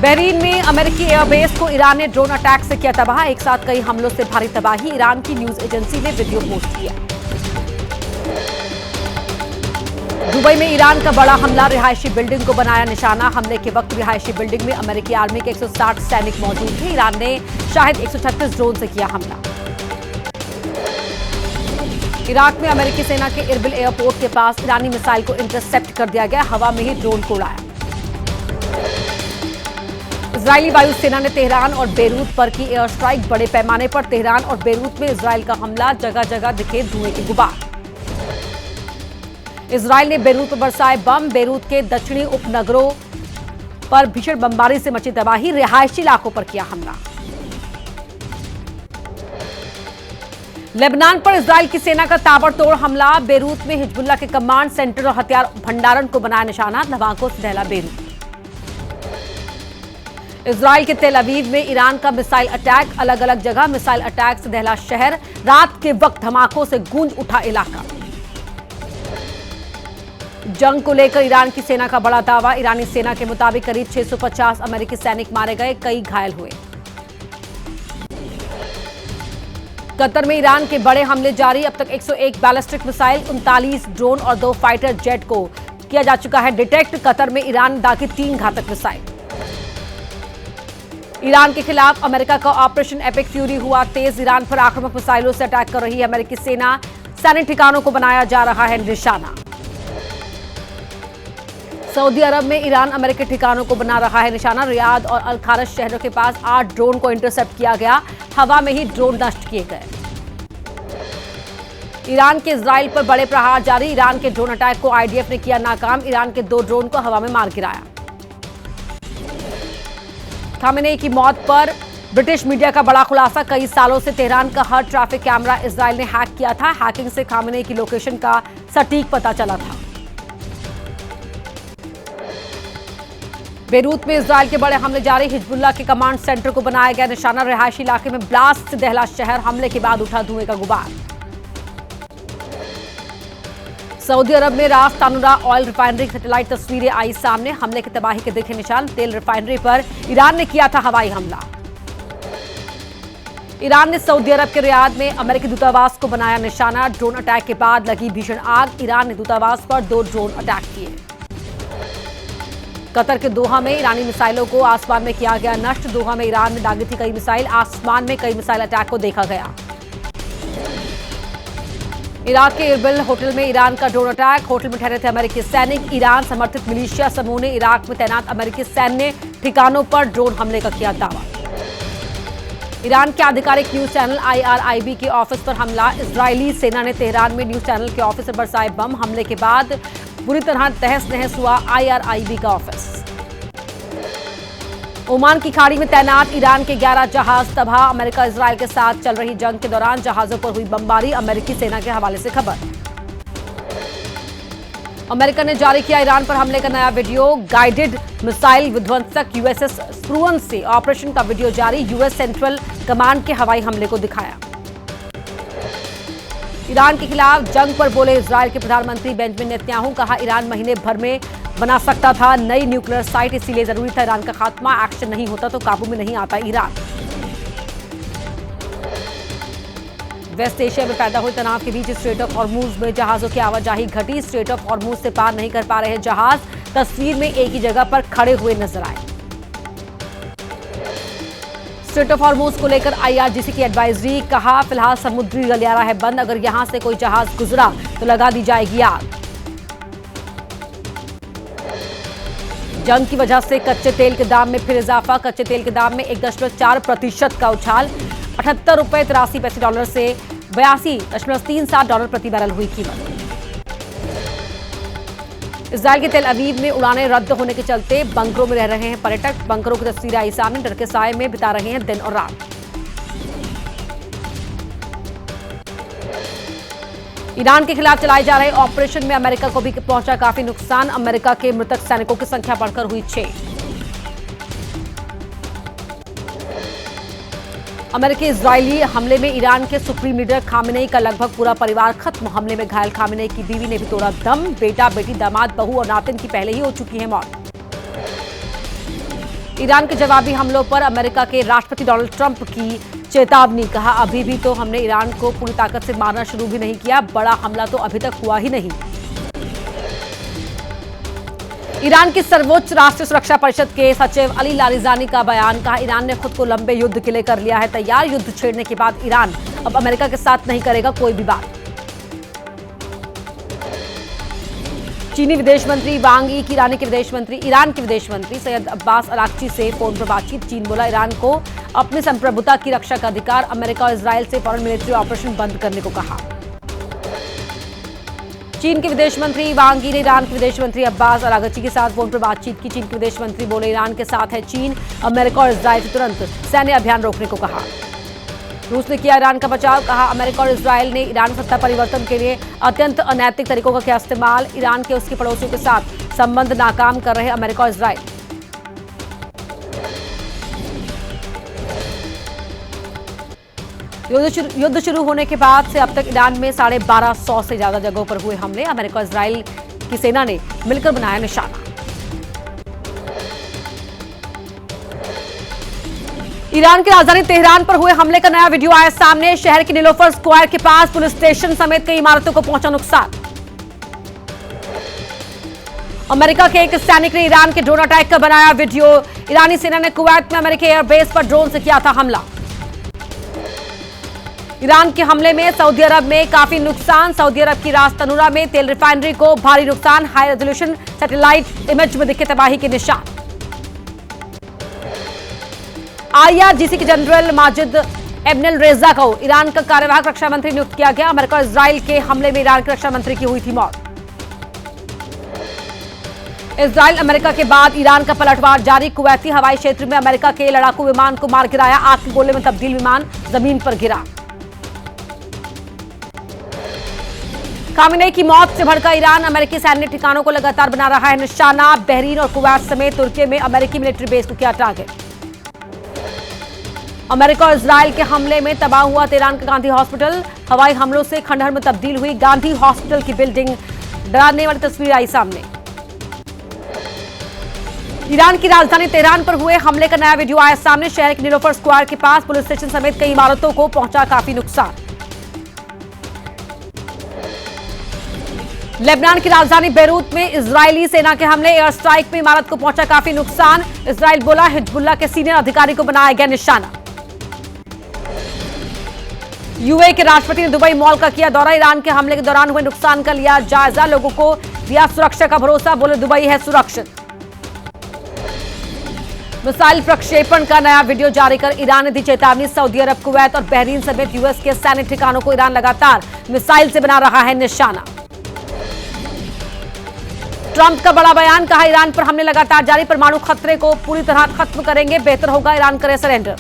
Bahrain में अमेरिकी airbase को ईरान ने ड्रोन अटैक से किया तबाह। एक साथ कई हमलों से भारी तबाही। ईरान की न्यूज एजेंसी ने वीडियो पोस्ट किया। दुबई में ईरान का बड़ा हमला, रिहायशी बिल्डिंग को बनाया निशाना। हमले के वक्त रिहायशी बिल्डिंग में अमेरिकी आर्मी के 160 सैनिक मौजूद थे। ईरान ने शायद 136 ड्रोन से किया हमला। इराक में अमेरिकी सेना के इरबिल एयरपोर्ट के पास ईरानी मिसाइल को इंटरसेप्ट कर दिया गया। हवा में ही ड्रोन को उड़ाया। इजरायली वायुसेना ने तेहरान और बेरूत पर की एयर स्ट्राइक। बड़े पैमाने पर तेहरान और बेरूत में इजरायल का हमला, जगह जगह दिखे धुएं के गुबार। इजरायल ने बेरूत पर बरसाए बम। बेरूत के दक्षिणी उपनगरों पर भीषण बमबारी से मची तबाही। रिहायशी इलाकों पर किया हमला। लेबनान पर इजरायल की सेना का ताबड़तोड़ हमला। बेरूत में हिजबुल्लाह के कमांड सेंटर और हथियार भंडारण को बनाया निशाना। धमाकों से दहला बेरूत। इजरायल के तेल अवीव में ईरान का मिसाइल अटैक। अलग अलग जगह मिसाइल अटैक से दहला शहर। रात के वक्त धमाकों से गूंज उठा इलाका। जंग को लेकर ईरान की सेना का बड़ा दावा। ईरानी सेना के मुताबिक करीब 650 अमेरिकी सैनिक मारे गए, कई घायल हुए। कतर में ईरान के बड़े हमले जारी। अब तक 101 बैलिस्टिक मिसाइल, 39 ड्रोन और 2 फाइटर जेट को किया जा चुका है डिटेक्ट। कतर में ईरान दागी 3 घातक मिसाइल। ईरान के खिलाफ अमेरिका का ऑपरेशन एपिक फ्यूरी हुआ तेज। ईरान पर आक्रामक मिसाइलों से अटैक कर रही है अमेरिकी सेना। सैनिक ठिकानों को बनाया जा रहा है निशाना। सऊदी अरब में ईरान अमेरिकी ठिकानों को बना रहा है निशाना। रियाद और अल खारज शहरों के पास 8 ड्रोन को इंटरसेप्ट किया गया। हवा में ही ड्रोन नष्ट किए गए। ईरान के इजरायल पर बड़े प्रहार जारी। ईरान के ड्रोन अटैक को आईडीएफ ने किया नाकाम। ईरान के 2 ड्रोन को हवा में मार गिराया। खामेनेई की मौत पर ब्रिटिश मीडिया का बड़ा खुलासा। कई सालों से तेहरान का हर ट्रैफिक कैमरा इजरायल ने हैक किया था। हैकिंग से खामेनेई की लोकेशन का सटीक पता चला था। बेरूत में इजरायल के बड़े हमले जारी। हिजबुल्लाह के कमांड सेंटर को बनाया गया निशाना। रिहायशी इलाके में ब्लास्ट से दहला शहर। हमले के बाद उठा धुएं का गुबार। सऊदी अरब में रास तानुरा ऑयल रिफाइनरी की सैटेलाइट तस्वीरें आई सामने। हमले की तबाही के दिखे निशान। तेल रिफाइनरी पर ईरान ने किया था हवाई हमला। ईरान ने सऊदी अरब के रियाद में अमेरिकी दूतावास को बनाया निशाना। ड्रोन अटैक के बाद लगी भीषण आग। ईरान ने दूतावास पर 2 ड्रोन अटैक किए। कतर के दोहा में ईरानी मिसाइलों को आसमान में किया गया नष्ट। दोहा में ईरान ने दागी थी कई मिसाइल। आसमान में कई मिसाइल अटैक को देखा गया। इराक के इरबिल होटल में ईरान का ड्रोन अटैक। होटल में ठहरे थे अमेरिकी सैनिक। ईरान समर्थित मिलिशिया समूह ने इराक में तैनात अमेरिकी सैन्य ठिकानों पर ड्रोन हमले का किया दावा। ईरान के आधिकारिक न्यूज चैनल IRIB के ऑफिस पर हमला। इजरायली सेना ने तेहरान में न्यूज चैनल के ऑफिस पर बरसाए बम। हमले के बाद बुरी तरह तहस नहस हुआ IRIB का ऑफिस। ओमान की खाड़ी में तैनात ईरान के 11 जहाज तबाह। अमेरिका इजरायल के साथ चल रही जंग के दौरान जहाजों पर हुई बमबारी। अमेरिकी सेना के हवाले से खबर। अमेरिका ने जारी किया ईरान पर हमले का नया वीडियो। गाइडेड मिसाइल विध्वंसक USS स्प्रूअन से ऑपरेशन का वीडियो जारी। US सेंट्रल कमांड के हवाई हमले को दिखाया। ईरान के खिलाफ जंग पर बोले इजरायल के प्रधानमंत्री बेंजामिन नेतन्याहू। कहा ईरान महीने भर में बना सकता था नई न्यूक्लियर साइट, इसीलिए जरूरी था ईरान का खात्मा। एक्शन नहीं होता तो काबू में नहीं आता ईरान। वेस्ट एशिया में पैदा हुए तनाव के बीच स्ट्रेट ऑफ हॉर्मूज में जहाजों की आवाजाही घटी। स्ट्रेट ऑफ हॉर्मूज से पार नहीं कर पा रहे जहाज। तस्वीर में एक ही जगह पर खड़े हुए नजर आए। स्ट्रेट ऑफ हॉर्मूज को लेकर IRGC की एडवाइजरी। कहा फिलहाल समुद्री गलियारा है बंद। अगर यहां से कोई जहाज गुजरा तो लगा दी जाएगी आग। जंग की वजह से कच्चे तेल के दाम में फिर इजाफा। कच्चे तेल के दाम में 1.4% का उछाल। $78.83 से $82.37 प्रति बैरल हुई कीमत। इजरायल के तेल अवीव में उड़ानें रद्द होने के चलते बंकरों में रह रहे हैं पर्यटक। बंकरों की तस्वीरें आई सामने। डर के साए में बिता रहे हैं दिन और रात। ईरान के खिलाफ चलाए जा रहे ऑपरेशन में अमेरिका को भी पहुंचा काफी नुकसान। अमेरिका के मृतक सैनिकों की संख्या बढ़कर हुई 6। अमेरिकी इजरायली हमले में ईरान के सुप्रीम लीडर खामेनेई का लगभग पूरा परिवार खत्म। हमले में घायल खामेनेई की बीवी ने भी तोड़ा दम। बेटा, बेटी, दामाद, बहू और नातिन की पहले ही हो चुकी है मौत। ईरान के जवाबी हमलों पर अमेरिका के राष्ट्रपति डोनाल्ड ट्रंप की चेतावनी। कहा, अभी भी तो हमने ईरान को पूरी ताकत से मारना शुरू भी नहीं किया, बड़ा हमला तो अभी तक हुआ ही नहीं। ईरान की सर्वोच्च राष्ट्रीय सुरक्षा परिषद के सचिव अली लारिजानी का बयान। कहा, ईरान ने खुद को लंबे युद्ध के लिए कर लिया है तैयार। युद्ध छेड़ने के बाद ईरान अब अमेरिका के साथ नहीं करेगा कोई भी बात। चीनी विदेश मंत्री वांग यी की ईरान के विदेश मंत्री सैयद अब्बास अराक्ची से फोन पर बातचीत। चीन बोला, ईरान को अपनी संप्रभुता की रक्षा का अधिकार। अमेरिका और इजरायल से फौरन मिलिट्री ऑपरेशन बंद करने को कहा। चीन के विदेश मंत्री वांग यी ने ईरान के विदेश मंत्री अब्बास अरागची के साथ फोन पर बातचीत की। चीन के विदेश मंत्री बोले, ईरान के साथ है चीन। अमेरिका और इजरायल से तुरंत सैन्य अभियान रोकने को कहा। रूस ने किया ईरान का बचाव। कहा, अमेरिका और इजरायल ने ईरान सत्ता परिवर्तन के लिए अत्यंत अनैतिक तरीकों का किया इस्तेमाल। ईरान के उसके पड़ोसियों के साथ संबंध नाकाम कर रहे अमेरिका और इजरायल। युद्ध शुरू होने के बाद से अब तक ईरान में 1250 से ज्यादा जगहों पर हुए हमले। अमेरिका और इजरायल की सेना ने मिलकर बनाया निशाना। ईरान की राजधानी तेहरान पर हुए हमले का नया वीडियो आया सामने। शहर के नीलोफर स्क्वायर के पास पुलिस स्टेशन समेत कई इमारतों को पहुंचा नुकसान। अमेरिका के एक सैनिक ने ईरान के ड्रोन अटैक का बनाया वीडियो। ईरानी सेना ने कुवैत में अमेरिकी एयरबेस पर ड्रोन से किया था हमला। ईरान के हमले में सऊदी अरब में काफी नुकसान। सऊदी अरब की रास तनूरा में तेल रिफाइनरी को भारी नुकसान। हाई रेजोल्यूशन सैटेलाइट इमेज में दिखे तबाही के निशान। IRGC के जनरल माजिद एब्नेल रेजा को ईरान का कार्यवाहक रक्षा मंत्री नियुक्त किया गया। अमेरिका और इजरायल के हमले में ईरान के रक्षा मंत्री की हुई थी मौत। इजरायल अमेरिका के बाद ईरान का पलटवार जारी। कुवैती हवाई क्षेत्र में अमेरिका के लड़ाकू विमान को मार गिराया। आग के गोले में तब्दील विमान जमीन पर गिरा। खामेनेई की मौत से भड़का ईरान। अमेरिकी सैन्य ठिकानों को लगातार बना रहा है निशाना। बहरीन और कुवैत समेत तुर्की में अमेरिकी मिलिट्री बेस को किया टारगेट। अमेरिका और इजरायल के हमले में तबाह हुआ तेहरान का गांधी हॉस्पिटल। हवाई हमलों से खंडहर में तब्दील हुई गांधी हॉस्पिटल की बिल्डिंग। डराने वाली तस्वीर आई सामने। ईरान की राजधानी तेहरान पर हुए हमले का नया वीडियो आया सामने। शहर के नीलोफर स्क्वायर के पास पुलिस स्टेशन समेत कई इमारतों को पहुंचा काफी नुकसान। लेबनान की राजधानी बेरूत में इजरायली सेना के हमले। एयर स्ट्राइक में इमारत को पहुंचा काफी नुकसान। इजरायल बोला, हिजबुल्लाह के सीनियर अधिकारी को बनाया गया निशाना। यूएई के राष्ट्रपति ने दुबई मॉल का किया दौरा। ईरान के हमले के दौरान हुए नुकसान का लिया जायजा। लोगों को दिया सुरक्षा का भरोसा। बोले, दुबई है सुरक्षित। मिसाइल प्रक्षेपण का नया वीडियो जारी कर ईरान ने दी चेतावनी। सऊदी अरब, कुवैत और बहरीन समेत यूएस के सैन्य ठिकानों को ईरान लगातार मिसाइल से बना रहा है निशाना। ट्रंप का बड़ा बयान। कहा, ईरान पर हमले लगातार जारी। परमाणु खतरे को पूरी तरह खत्म करेंगे। बेहतर होगा ईरान करे सरेंडर।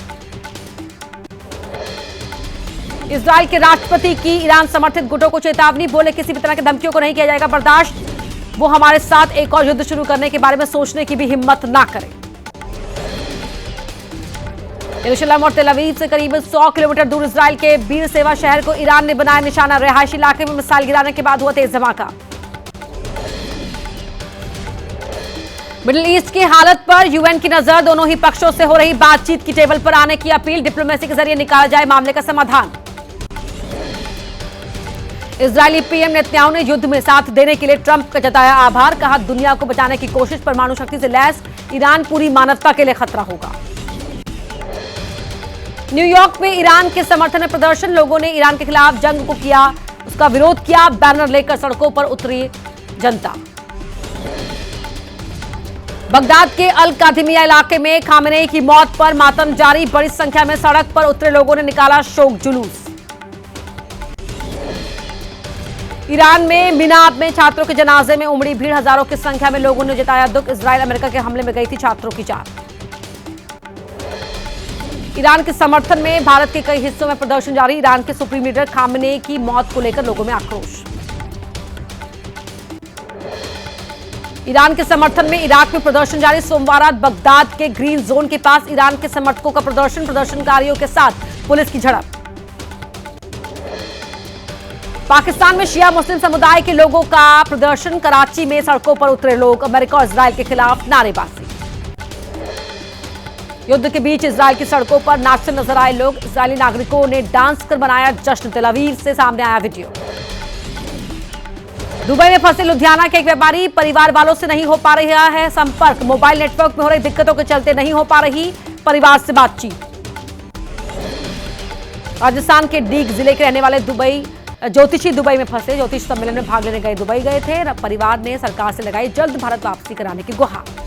इजरायल के राष्ट्रपति की ईरान समर्थित गुटों को चेतावनी। बोले, किसी भी तरह की धमकियों को नहीं किया जाएगा बर्दाश्त। वो हमारे साथ एक और युद्ध शुरू करने के बारे में सोचने की भी हिम्मत ना करें। यरूशलेम और तेल अवीव से करीब 100 किलोमीटर दूर इजरायल के बीर सेवा शहर को ईरान ने बनाया निशाना। रिहायशी इलाके में मिसाइल गिराने के बाद हुआ तेज धमाका। मिडिल ईस्ट की हालत पर यूएन की नजर। दोनों ही पक्षों से हो रही बातचीत की टेबल पर आने की अपील। डिप्लोमेसी के जरिए निकाला जाए मामले का समाधान। इजरायली पीएम नेतन्याहू ने युद्ध में साथ देने के लिए ट्रंप का जताया आभार। कहा, दुनिया को बचाने की कोशिश। परमाणु शक्ति से लैस ईरान पूरी मानवता के लिए खतरा होगा। न्यूयॉर्क में ईरान के समर्थन में प्रदर्शन। लोगों ने ईरान के खिलाफ जंग को किया, उसका विरोध किया। बैनर लेकर सड़कों पर उतरी जनता। बगदाद के अल कादिमिया इलाके में खामेनेई की मौत पर मातम जारी। बड़ी संख्या में सड़क पर उतरे लोगों ने निकाला शोक जुलूस। ईरान में मिनाब में छात्रों के जनाजे में उमड़ी भीड़। हजारों की संख्या में लोगों ने जताया दुख। इजरायल अमेरिका के हमले में गई थी छात्रों की जान। ईरान के समर्थन में भारत के कई हिस्सों में प्रदर्शन जारी। ईरान के सुप्रीम लीडर खामेनेई की मौत को लेकर लोगों में आक्रोश। ईरान के समर्थन में इराक में प्रदर्शन जारी। सोमवार रात बगदाद के ग्रीन जोन के पास ईरान के समर्थकों का प्रदर्शन। प्रदर्शनकारियों के साथ पुलिस की झड़प। पाकिस्तान में शिया मुस्लिम समुदाय के लोगों का प्रदर्शन। कराची में सड़कों पर उतरे लोग। अमेरिका और इजरायल के खिलाफ नारेबाजी। युद्ध के बीच इजराइल की सड़कों पर नाचते नजर आए लोग। इजरायली नागरिकों ने डांस कर मनाया जश्न। तेल अवीव से सामने आया वीडियो। दुबई में फंसे लुधियाना के एक व्यापारी परिवार वालों से नहीं हो पा रहा है संपर्क। मोबाइल नेटवर्क में हो रही दिक्कतों के चलते नहीं हो पा रही परिवार से बातचीत। राजस्थान के डीग जिले के रहने वाले ज्योतिषी दुबई में फंसे। ज्योतिष सम्मेलन में भाग लेने गए दुबई गए थे। परिवार ने सरकार से लगाई जल्द भारत वापसी कराने की गुहार।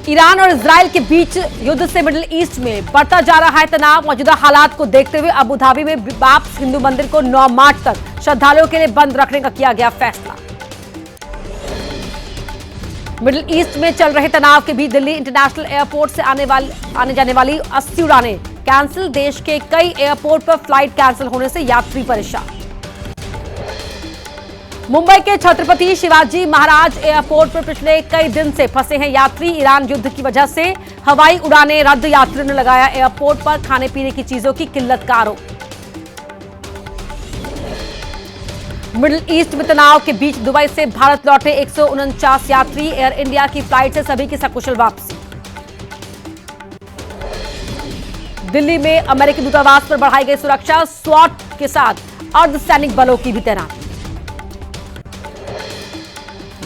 ईरान और इजराइल के बीच युद्ध से मिडिल ईस्ट में बढ़ता जा रहा है तनाव। मौजूदा हालात को देखते हुए अबू धाबी में बाब्स हिंदू मंदिर को 9 मार्च तक श्रद्धालुओं के लिए बंद रखने का किया गया फैसला। मिडिल ईस्ट में चल रहे तनाव के बीच दिल्ली इंटरनेशनल एयरपोर्ट से आने जाने वाली 80 उड़ानें कैंसिल। देश के कई एयरपोर्ट पर फ्लाइट कैंसिल होने से यात्री परेशान। मुंबई के छत्रपति शिवाजी महाराज एयरपोर्ट पर पिछले कई दिन से फंसे हैं यात्री। ईरान युद्ध की वजह से हवाई उड़ानें रद्द। यात्रियों ने लगाया एयरपोर्ट पर खाने पीने की चीजों की किल्लत का आरोप। मिडिल ईस्ट में तनाव के बीच दुबई से भारत लौटे 149 यात्री। एयर इंडिया की फ्लाइट से सभी की सकुशल वापसी। दिल्ली में अमेरिकी दूतावास पर बढ़ाई गई सुरक्षा। स्वॉट के साथ अर्धसैनिक बलों की भी तैनाती।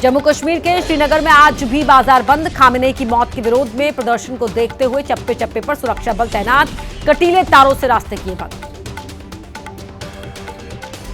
जम्मू कश्मीर के श्रीनगर में आज भी बाजार बंद। खामेनेई की मौत के विरोध में प्रदर्शन को देखते हुए चप्पे चप्पे पर सुरक्षा बल तैनात। कटीले तारों से रास्ते किए बंद।